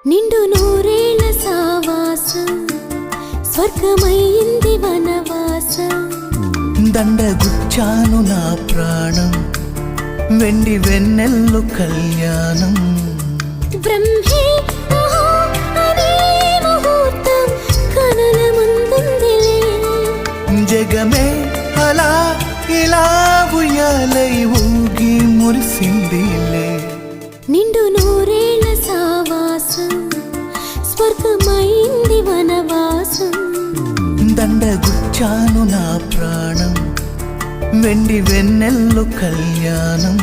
నిండు నూరేళ్ల సావాసం స్వర్గమైంది వనవాసం దండగుచ్చాను నా ప్రాణం వెండి వెన్నెల్లు కళ్యాణం బ్రహ్మే ఆహా అనే ముహూర్తం కనుల ముందుందిలే జగమే అలా ఇలా ఉయ్యాలై ఊగి మురిసిందిలే నిండు నూరేళ్ల సావాసం స్వర్గమైంది వనవాసం దండగుచ్చాను నా ప్రాణం వెండి వెన్నెల్లు కళ్యాణం